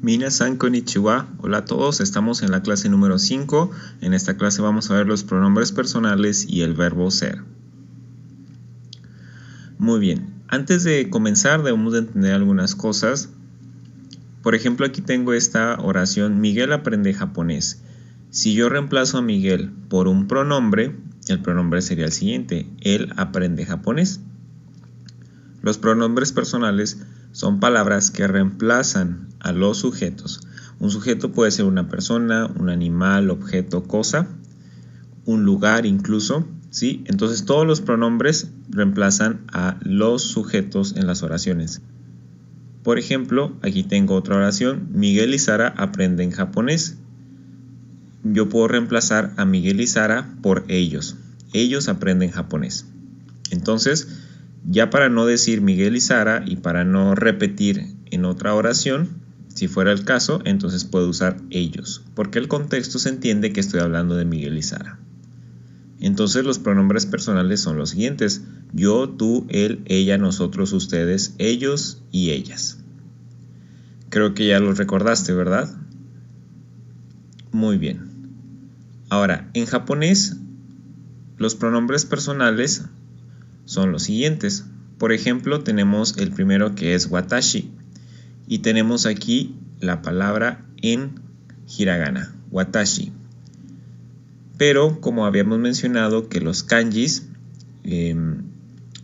Minasan konnichiwa. Hola a todos, estamos en la clase número 5. En esta clase vamos a ver los pronombres personales y el verbo ser. Muy bien, antes de comenzar debemos de entender algunas cosas. Por ejemplo, aquí tengo esta oración: Miguel aprende japonés. Si yo reemplazo a Miguel por un pronombre, el pronombre sería el siguiente: él aprende japonés. Los pronombres personales son palabras que reemplazan a los sujetos. Un sujeto puede ser una persona, un animal, objeto, cosa, un lugar incluso, ¿sí? Entonces todos los pronombres reemplazan a los sujetos en las oraciones. Por ejemplo, aquí tengo otra oración: Miguel y Sara aprenden japonés. Yo puedo reemplazar a Miguel y Sara por ellos. Ellos aprenden japonés. Entonces, ya para no decir Miguel y Sara y para no repetir en otra oración, si fuera el caso, entonces puedo usar ellos, porque el contexto se entiende que estoy hablando de Miguel y Sara. Entonces los pronombres personales son los siguientes: yo, tú, él, ella, nosotros, ustedes, ellos y ellas. Creo que ya los recordaste, ¿verdad? Muy bien. Ahora, en japonés, los pronombres personales son los siguientes. Por ejemplo, tenemos el primero, que es watashi, y tenemos aquí la palabra en hiragana, watashi. Pero como habíamos mencionado que los kanjis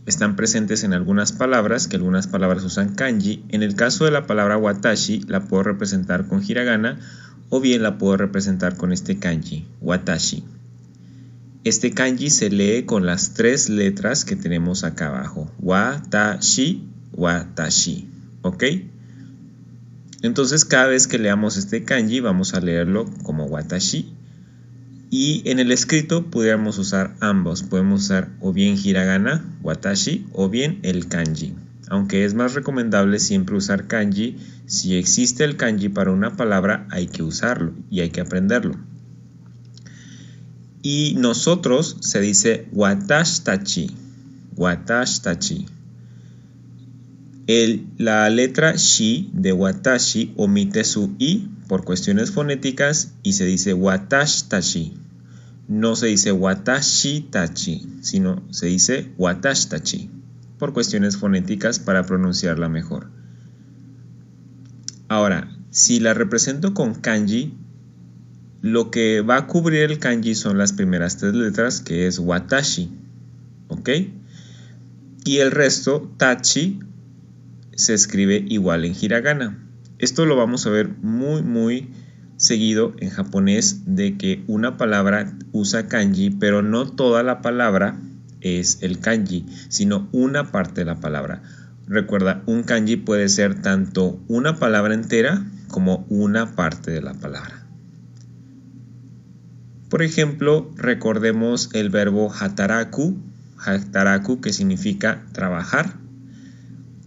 están presentes en algunas palabras, que algunas palabras usan kanji, en el caso de la palabra watashi la puedo representar con hiragana o bien la puedo representar con este kanji, watashi. Este kanji se lee con las 3 letras que tenemos acá abajo: watashi, watashi, ¿ok? Entonces cada vez que leamos este kanji vamos a leerlo como watashi. Y en el escrito pudiéramos usar ambos. Podemos usar o bien hiragana, watashi, o bien el kanji. Aunque es más recomendable siempre usar kanji. Si existe el kanji para una palabra, hay que usarlo y hay que aprenderlo. Y nosotros se dice watashitachi, watashitachi. La letra shi de watashi omite su i por cuestiones fonéticas y se dice watashitachi. No se dice watashitachi, sino se dice watashitachi por cuestiones fonéticas para pronunciarla mejor. Ahora, si la represento con kanji, lo que va a cubrir el kanji son las primeras 3 letras, que es watashi, ¿ok? Y el resto, tachi, se escribe igual en hiragana. Esto lo vamos a ver muy seguido en japonés, de que una palabra usa kanji, pero no toda la palabra es el kanji, sino una parte de la palabra. Recuerda, un kanji puede ser tanto una palabra entera como una parte de la palabra. Por ejemplo, recordemos el verbo hataraku, que significa trabajar.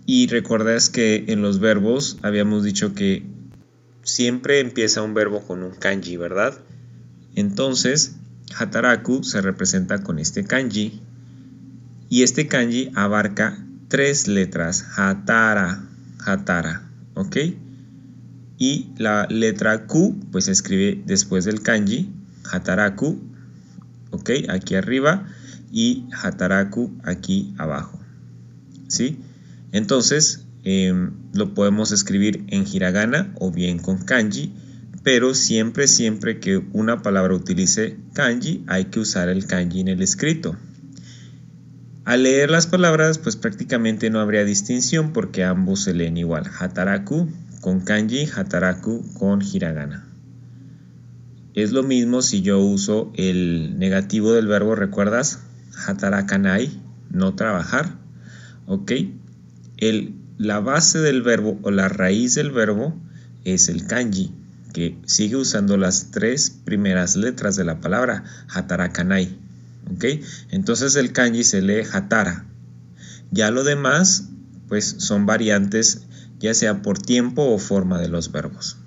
Y recuerdas que en los verbos habíamos dicho que siempre empieza un verbo con un kanji, ¿verdad? Entonces, hataraku se representa con este kanji. Y este kanji abarca 3 letras, hatara, ¿ok? Y la letra Q pues se escribe después del kanji, hataraku, ¿ok? Aquí arriba, y hataraku aquí abajo, ¿sí? Entonces, lo podemos escribir en hiragana o bien con kanji, pero siempre que una palabra utilice kanji, hay que usar el kanji en el escrito. Al leer las palabras, pues prácticamente no habría distinción porque ambos se leen igual: hataraku con kanji, hataraku con hiragana. Es lo mismo si yo uso el negativo del verbo, ¿recuerdas? Hatarakanai, no trabajar, ¿ok? La base del verbo o la raíz del verbo es el kanji, que sigue usando las 3 primeras letras de la palabra, hatarakanai, ¿ok? Entonces el kanji se lee hatara. Ya lo demás pues son variantes, ya sea por tiempo o forma de los verbos.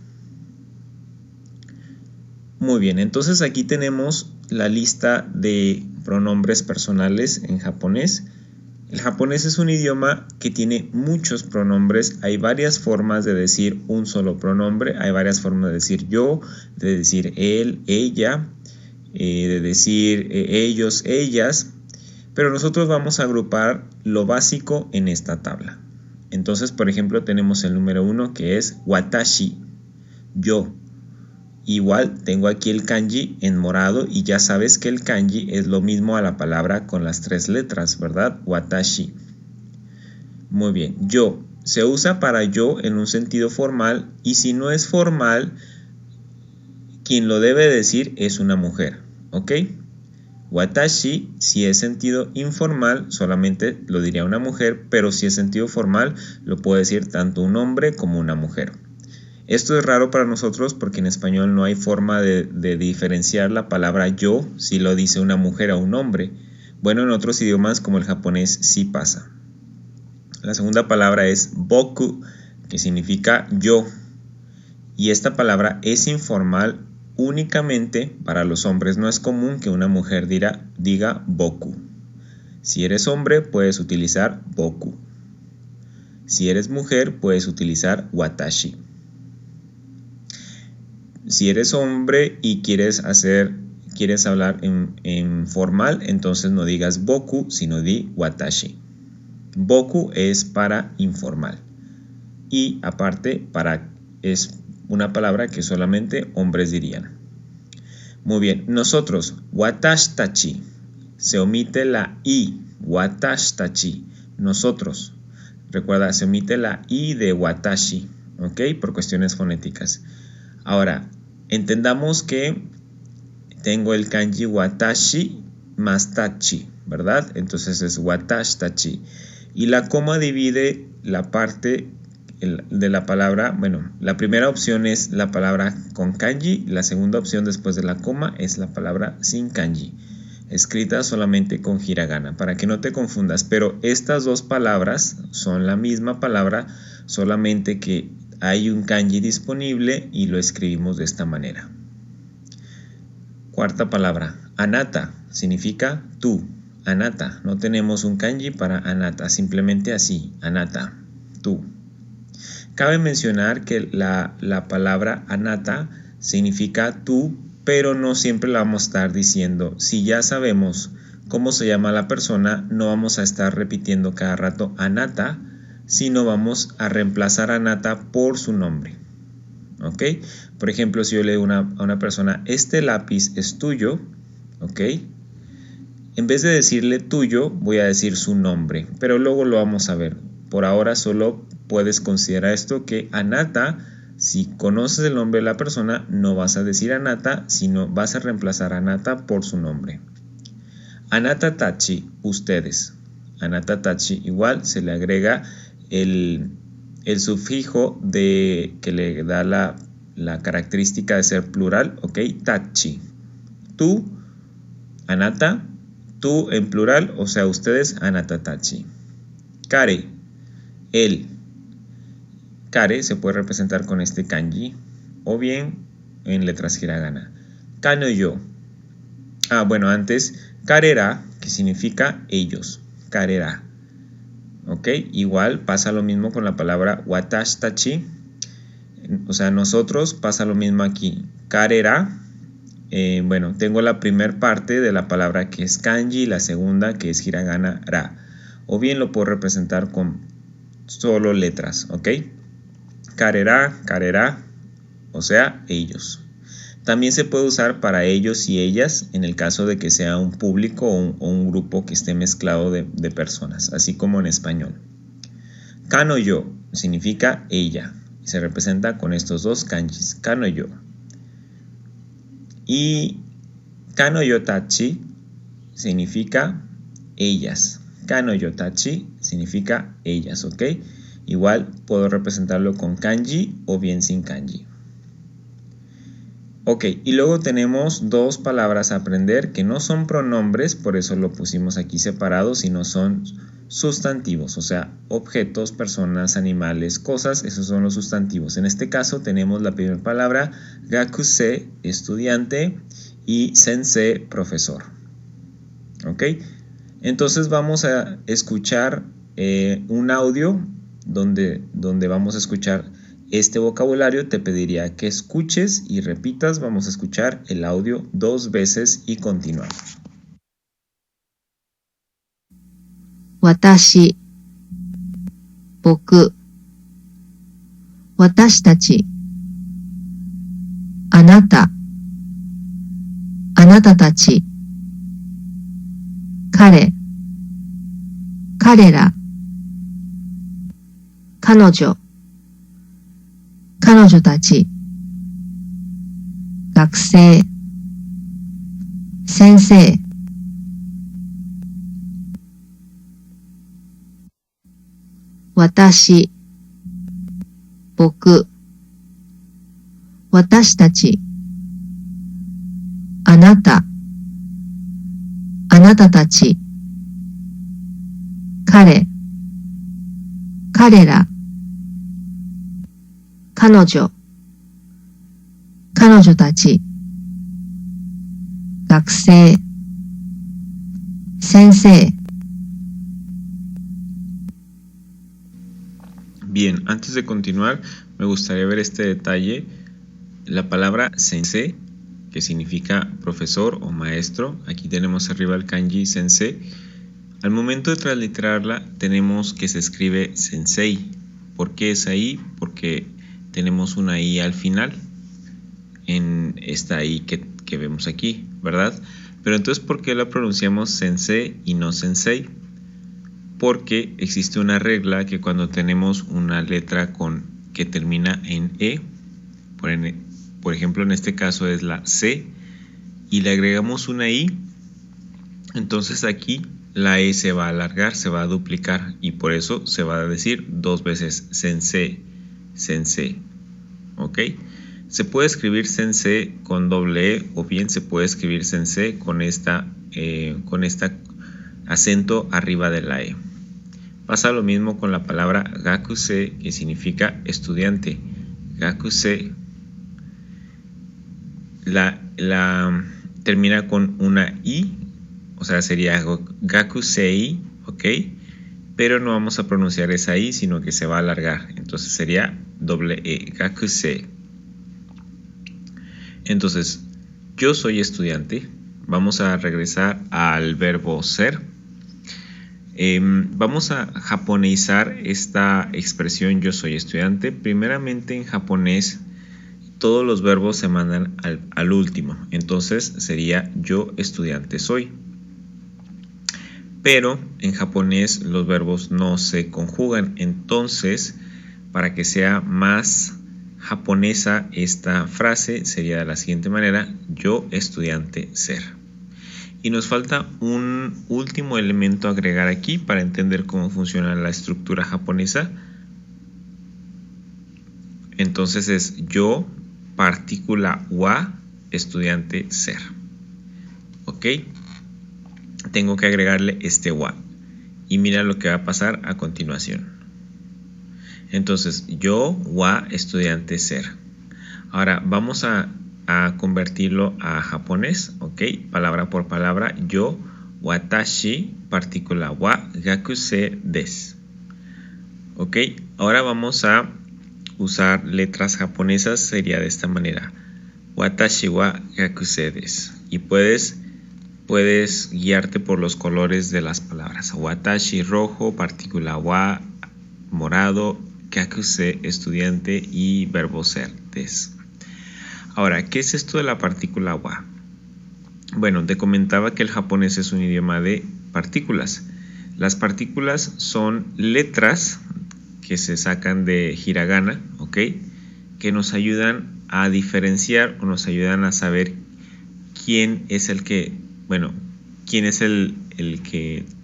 Muy bien, entonces aquí tenemos la lista de pronombres personales en japonés. El japonés es un idioma que tiene muchos pronombres. Hay varias formas de decir un solo pronombre. Hay varias formas de decir yo, de decir él, ella, de decir ellos, ellas. Pero nosotros vamos a agrupar lo básico en esta tabla. Entonces, por ejemplo, tenemos el número 1 que es watashi, yo. Igual tengo aquí el kanji en morado y ya sabes que el kanji es lo mismo a la palabra con las 3 letras, ¿verdad? Watashi. Muy bien, yo. Se usa para yo en un sentido formal y si no es formal, quien lo debe decir es una mujer, ¿ok? Watashi, si es sentido informal, solamente lo diría una mujer, pero si es sentido formal, lo puede decir tanto un hombre como una mujer. Esto es raro para nosotros porque en español no hay forma de diferenciar la palabra yo si lo dice una mujer o un hombre. Bueno, en otros idiomas como el japonés sí pasa. La segunda palabra es boku, que significa yo. Y esta palabra es informal únicamente para los hombres. No es común que una mujer diga boku. Si eres hombre, puedes utilizar boku. Si eres mujer, puedes utilizar watashi. Si eres hombre y quieres hablar en formal, entonces no digas boku, sino di watashi. Boku es para informal. Y aparte, es una palabra que solamente hombres dirían. Muy bien, nosotros, watashitachi. Se omite la i, watashitachi. Nosotros. Recuerda, se omite la i de watashi, ¿ok? Por cuestiones fonéticas. Ahora, entendamos que tengo el kanji watashi más tachi, ¿verdad? Entonces es watashitachi. Y la coma divide la parte de la palabra, bueno, la primera opción es la palabra con kanji, la segunda opción después de la coma es la palabra sin kanji, escrita solamente con hiragana, para que no te confundas, pero estas dos palabras son la misma palabra, solamente que hay un kanji disponible y lo escribimos de esta manera. Cuarta palabra, anata, significa tú, anata. No tenemos un kanji para anata, simplemente así, anata, tú. Cabe mencionar que la palabra anata significa tú, pero no siempre la vamos a estar diciendo. Si ya sabemos cómo se llama la persona, no vamos a estar repitiendo cada rato anata, sino vamos a reemplazar anata por su nombre. ¿Ok? Por ejemplo, si yo le digo a una persona, este lápiz es tuyo, ¿ok? En vez de decirle tuyo, voy a decir su nombre, pero luego lo vamos a ver. Por ahora solo puedes considerar esto que anata, si conoces el nombre de la persona, no vas a decir anata, sino vas a reemplazar anata por su nombre. Anata tachi, ustedes. Anata tachi igual se le agrega el sufijo que le da la característica de ser plural, ¿ok? Tachi. Tú, anata, tú en plural, o sea, ustedes, anata tachi. Kare, él. Kare se puede representar con este kanji o bien en letras hiragana. Kano yo. Bueno, antes, karera, que significa ellos. Karera. ¿Ok? Igual pasa lo mismo con la palabra watashitachi. O sea, nosotros pasa lo mismo aquí. Karera. Bueno, tengo la primera parte de la palabra que es kanji y la segunda que es hiragana ra. O bien lo puedo representar con solo letras, ¿ok? Karera, karera, o sea, ellos. También se puede usar para ellos y ellas en el caso de que sea un público o un grupo que esté mezclado de personas, así como en español. Kano yo significa ella. Se representa con estos dos kanjis, kano yo. Y kano yo tachi significa ellas. Kano yo tachi significa ellas, ¿ok? Igual puedo representarlo con kanji o bien sin kanji. Ok, y luego tenemos dos palabras a aprender que no son pronombres, por eso lo pusimos aquí separado, sino son sustantivos, o sea, objetos, personas, animales, cosas, esos son los sustantivos. En este caso tenemos la primera palabra, gakuse, estudiante, y sensei, profesor. ¿Ok? Entonces vamos a escuchar un audio donde vamos a escuchar este vocabulario. Te pediría que escuches y repitas. Vamos a escuchar el audio 2 veces y continuamos. 私、僕、私たち、あなた、あなたたち、彼、彼ら、彼女、彼女たち、学生、先生、私、僕、私たち、あなた、あなたたち、彼、彼ら、彼女、彼女たち、学生、先生。 Bien, antes de continuar, me gustaría ver este detalle. La palabra sensei, que significa profesor o maestro, aquí tenemos arriba el kanji sensei. Al momento de transliterarla, tenemos que se escribe sensei. ¿Por qué es ahí? Porque tenemos una i al final, en esta i que vemos aquí, ¿verdad? Pero entonces, ¿por qué la pronunciamos sensei y no sensei? Porque existe una regla que cuando tenemos una letra que termina en E, por ejemplo en este caso es la C, y le agregamos una I, entonces aquí la E se va a alargar, se va a duplicar, y por eso se va a decir 2 veces sensei, sensei, ¿ok? Se puede escribir sensei con doble E, o bien se puede escribir sensei con esta acento arriba de la E. Pasa lo mismo con la palabra gakusei, que significa estudiante. Gakusei la termina con una i, o sea, sería gakusei, ¿ok? Pero no vamos a pronunciar esa i, sino que se va a alargar. Entonces sería doble e, gakusei. Entonces, yo soy estudiante. Vamos a regresar al verbo ser. Vamos a japoneizar esta expresión yo soy estudiante. Primeramente en japonés todos los verbos se mandan al último. Entonces sería yo estudiante soy. Pero en japonés los verbos no se conjugan. Entonces, para que sea más japonesa esta frase sería de la siguiente manera: yo estudiante ser. Y nos falta un último elemento a agregar aquí para entender cómo funciona la estructura japonesa. Entonces es yo, partícula wa, estudiante ser. ¿Ok? Tengo que agregarle este wa. Y mira lo que va a pasar a continuación. Entonces yo, wa, estudiante ser. Ahora vamos a convertirlo a japonés, ok, palabra por palabra. Yo, watashi, partícula wa, gakusei desu. Ok, ahora vamos a usar letras japonesas, sería de esta manera: watashi wa gakusei desu. Y puedes guiarte por los colores de las palabras. Watashi rojo, partícula wa morado, gakusei estudiante y verbo ser desu. Ahora, ¿qué es esto de la partícula wa? Bueno, te comentaba que el japonés es un idioma de partículas. Las partículas son letras que se sacan de hiragana, ¿ok? Que nos ayudan a diferenciar o nos ayudan a saber quién es el que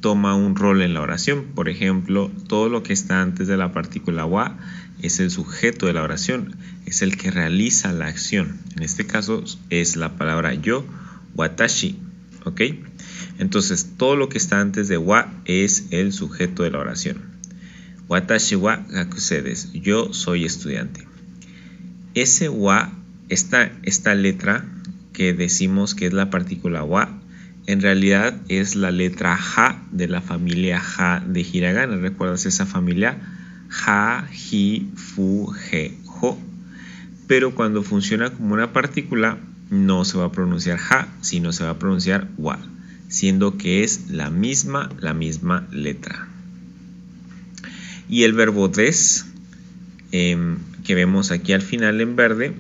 toma un rol en la oración. Por ejemplo, todo lo que está antes de la partícula wa es el sujeto de la oración, es el que realiza la acción. En este caso es la palabra yo, watashi, ¿ok? Entonces, todo lo que está antes de wa es el sujeto de la oración. Watashi wa gakusei desu, yo soy estudiante. Ese wa, esta letra que decimos que es la partícula wa, en realidad es la letra ha de la familia ha de hiragana. ¿Recuerdas esa familia? Ha, hi, fu, he, ho. Pero cuando funciona como una partícula, no se va a pronunciar ha, sino se va a pronunciar wa, siendo que es la misma letra. Y el verbo des, que vemos aquí al final en verde,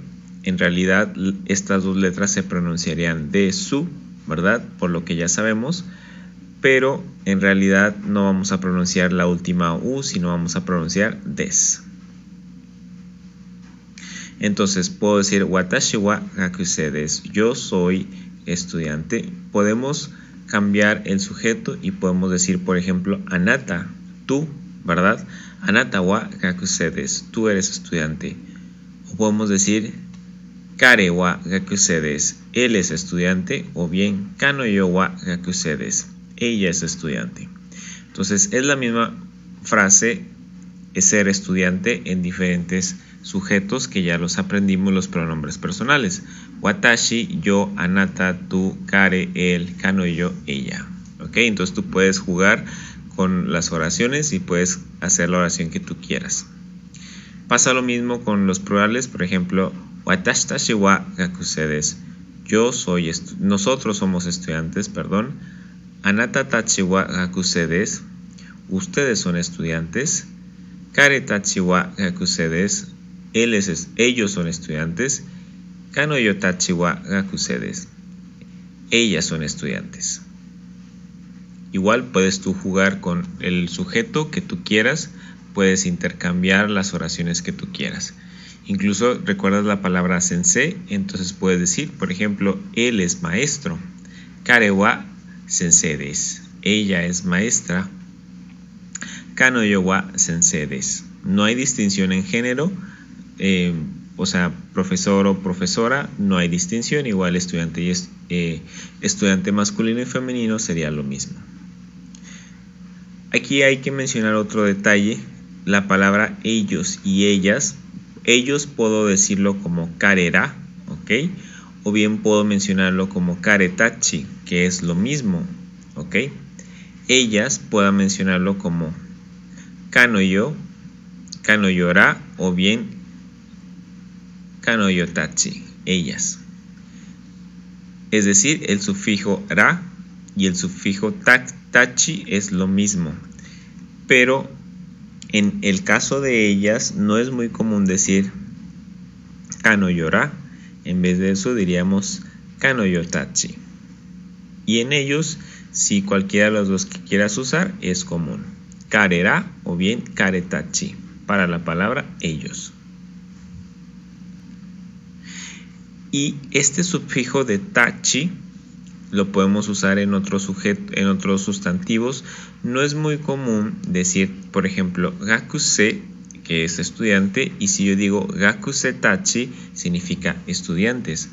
en realidad estas dos letras se pronunciarían desu, ¿verdad? Por lo que ya sabemos, pero en realidad no vamos a pronunciar la última u, sino vamos a pronunciar des. Entonces puedo decir watashi wa gakusei desu, yo soy estudiante. Podemos cambiar el sujeto y podemos decir, por ejemplo, anata, tú, ¿verdad? Anata wa gakusei desu, tú eres estudiante. O podemos decir kare wa gakusei desu, él es estudiante. O bien kanoyo wa gakusei desu, ella es estudiante. Entonces es la misma frase, es ser estudiante, en diferentes sujetos que ya los aprendimos, los pronombres personales. Watashi, yo, anata, tú, kare, él, kanoyo, ella. ¿Ok? Entonces tú puedes jugar con las oraciones y puedes hacer la oración que tú quieras. Pasa lo mismo con los plurales, por ejemplo, watashi tashi wa gakusei desu, nosotros somos estudiantes, perdón. Anata tachi wa gakusei desu, ustedes son estudiantes. Kare tachi wa gakusei desu, ellos son estudiantes. Kanoyo tachi wa gakusei desu, ellas son estudiantes. Igual puedes tú jugar con el sujeto que tú quieras, puedes intercambiar las oraciones que tú quieras. Incluso recuerdas la palabra sensei, entonces puedes decir, por ejemplo, él es maestro. Kare wa sensei desu, ella es maestra. Kanoyo wa sensei desu. No hay distinción en género, o sea, profesor o profesora, no hay distinción. Igual estudiante y estudiante masculino y femenino sería lo mismo. Aquí hay que mencionar otro detalle, la palabra ellos y ellas. Ellos puedo decirlo como karera, ¿ok? O bien puedo mencionarlo como karetachi, que es lo mismo, ¿ok? Ellas puedo mencionarlo como kanoyo, kanoyora, o bien kanoyotachi, ellas. Es decir, el sufijo ra y el sufijo tachi es lo mismo, pero en el caso de ellas no es muy común decir kanoyora, en vez de eso diríamos kanoyotachi. Y en ellos, si cualquiera de los dos que quieras usar, es común, karera o bien karetachi para la palabra ellos. Y este sufijo de tachi lo podemos usar en otros sustantivos. No es muy común decir, por ejemplo, gakusei, que es estudiante, y si yo digo gakusei tachi, significa estudiantes.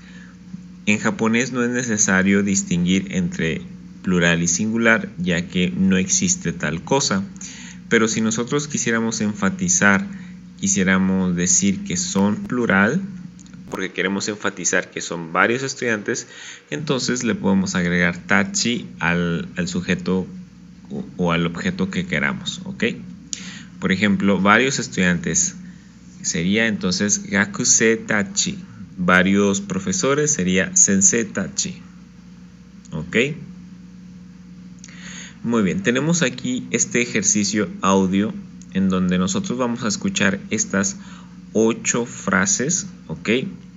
En japonés no es necesario distinguir entre plural y singular, ya que no existe tal cosa. Pero si nosotros quisiéramos enfatizar, quisiéramos decir que son plural, porque queremos enfatizar que son varios estudiantes, entonces le podemos agregar tachi al sujeto o al objeto que queramos, ¿ok? Por ejemplo, varios estudiantes sería entonces gakusei tachi. Varios profesores sería sensei tachi, ¿ok? Muy bien, tenemos aquí este ejercicio audio en donde nosotros vamos a escuchar estas 8 frases, ¿ok?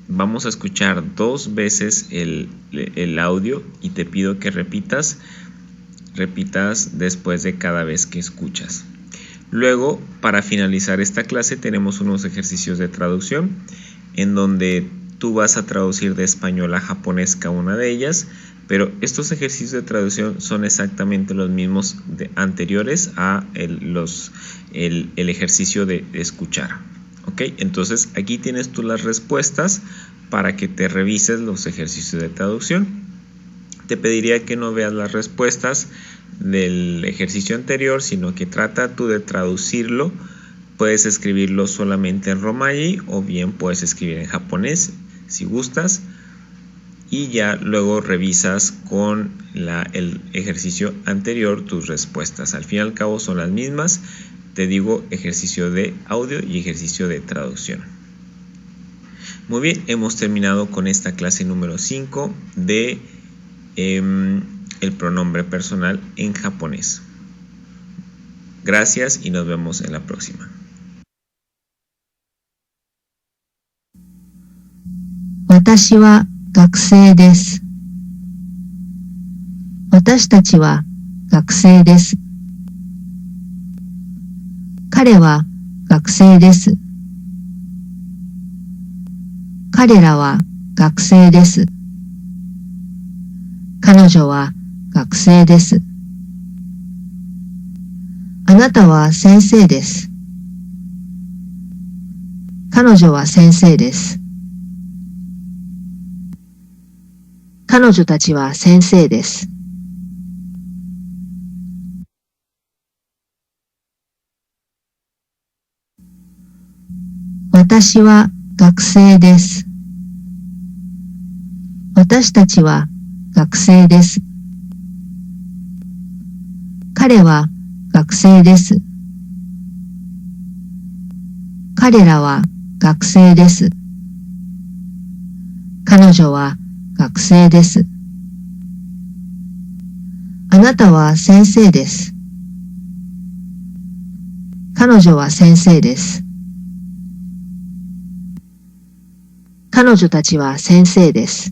Vamos a escuchar 2 veces el audio y te pido que repitas después de cada vez que escuchas. Luego, para finalizar esta clase, tenemos unos ejercicios de traducción en donde tú vas a traducir de español a japonés cada una de ellas, pero estos ejercicios de traducción son exactamente los mismos anteriores a el ejercicio de escuchar. ¿Ok? Entonces aquí tienes tú las respuestas para que te revises los ejercicios de traducción. Te pediría que no veas las respuestas del ejercicio anterior, sino que trata tú de traducirlo. Puedes escribirlo solamente en romaji o bien puedes escribir en japonés si gustas. y ya luego revisas con el ejercicio anterior tus respuestas. Al fin y al cabo son las mismas. Te digo ejercicio de audio y ejercicio de traducción. Muy bien, hemos terminado con esta clase número 5 de el pronombre personal en japonés. Gracias y nos vemos en la próxima. 私は学生です。私たちは学生です。彼は学生です。彼らは学生です。彼女は学生です。あなたは先生です。彼女は先生です。彼女たちは先生です。私は学生です。私たちは学生です。彼は学生です。彼らは学生です。彼女は学生です。あなたは先生です。彼女は先生です。彼女たちは先生です。